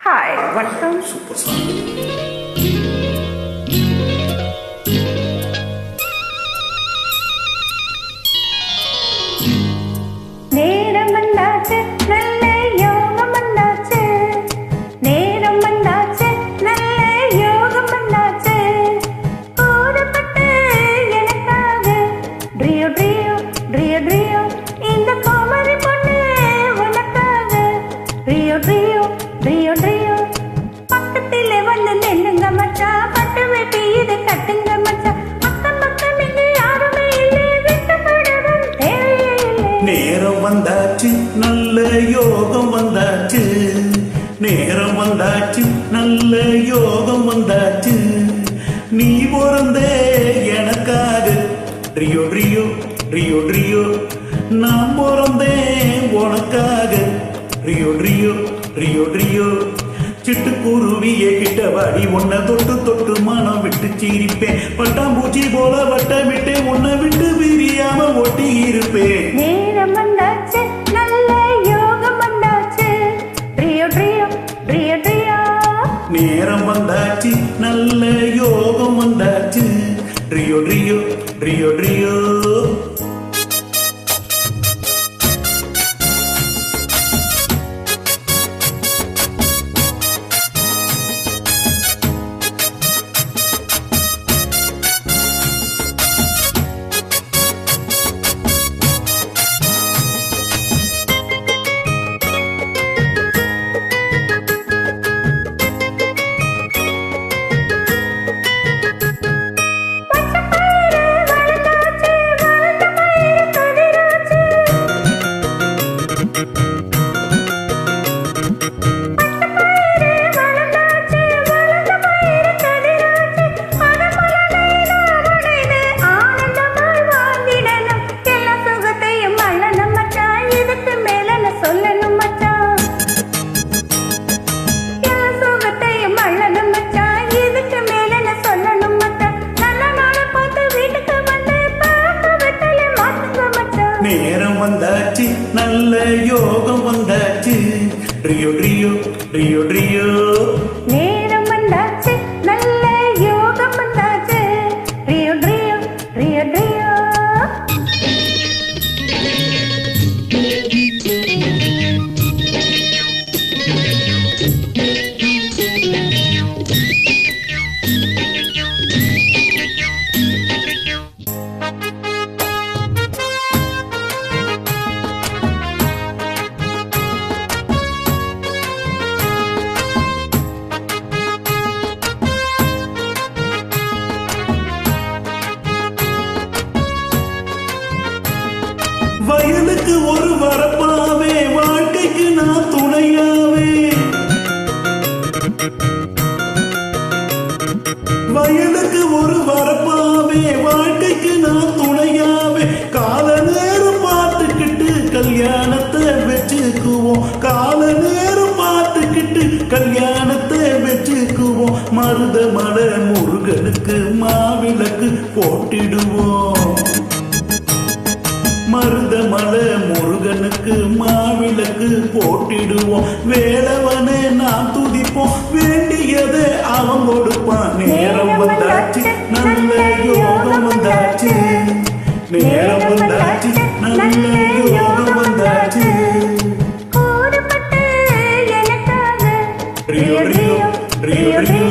Hi வணக்கம். Super song. நேரம் வந்தாச்சு, நல்ல யோகம் வந்தாச்சு. நேரம் வந்தாச்சு, நல்ல யோகம் வந்தாச்சு. கூறப்பட்டு எனக்காக ட்ரியோ ட்ரியோ ட்ரியோ ட்ரியோ இந்த கோமரி பொண்ணு உனக்காக ட்ரியோ ட்ரியோ ட்ரியோ ட்ரியோ. பக்கத்திலே வந்து நின்னுங்க மச்சான், பட்டு வெட்டி இதை கட்டுங்க மச்சான். பக்கம் பக்கம் இங்கே யாருமே இல்லை, விட்டுப்படவும் தேவையே இல்லை. நேரம் வந்தாச்சு, நல்ல யோகம் வந்தாச்சு. நேரம் வந்தாச்சு, நல்ல யோகம் வந்தாச்சு. நீ பிறந்தே எனக்காக ட்ரியோ ட்ரியோ ட்ரியோ ட்ரியோ. நான் பிறந்தேன் உனக்காக ட்ரியோ ட்ரியோ ட்ரியோ ட்ரியோ. சிட்டுக்குருவியே கிட்ட வாடி உன்னை தொட்டு தொட்டு மனம் விட்டு சிரிப்பேன். பட்டாம்பூச்சி போல வட்டமிட்டு உன்னை விட்டு பிரியாம ஒட்டி இருப்பேன். நேரம் வந்தாச்சு, நல்ல யோகம் வந்தாச்சு. ட்ரியோ ட்ரியோ ட்ரியோ ட்ரியோ. நேரம் வந்தாச்சு, நல்ல யோகம் வந்தாச்சு. ட்ரியோ ட்ரியோ ட்ரியோ ட்ரியோ. நேரம் வந்தாச்சு, நல்ல யோகம் வந்தாச்சு. ட்ரியோ ட்ரியோ ட்ரியோ ட்ரியோ. நேரம் வந்தாச்சு, நல்ல யோகம் வந்தாச்சு. ட்ரியோ ட்ரியோ ட்ரியோ ட்ரியோ. வயலுக்கு ஒரு வரப்பாவே, வாழ்க்கைக்கு நான் துணையாவே. வயலுக்கு ஒரு வரப்பாவே, வாழ்க்கைக்கு நான் துணையாவே. கால நேரம் பார்த்துக்கிட்டு கல்யாணத்தை வச்சுக்குவோம். கால நேரம் பார்த்துக்கிட்டு கல்யாணத்தை வச்சுக்குவோம். மருதமலை முருகனுக்கு மாவிளக்கு போட்டிடுவோம். மருதமலை முருகனுக்கு மாவிளக்கு போட்டிடுவோம். வேலவனை நாம் துதிப்போம், வேண்டியதை அவன் கொடுப்பான். நேரம் வந்தாச்சு, நல்ல யோகம் வந்தாச்சு. நேரம் வந்தாச்சு, நல்ல யோகம் வந்தாச்சு. கூறப்பட்டு எனக்காக ட்ரியோ ட்ரியோ ட்ரியோ ட்ரியோ.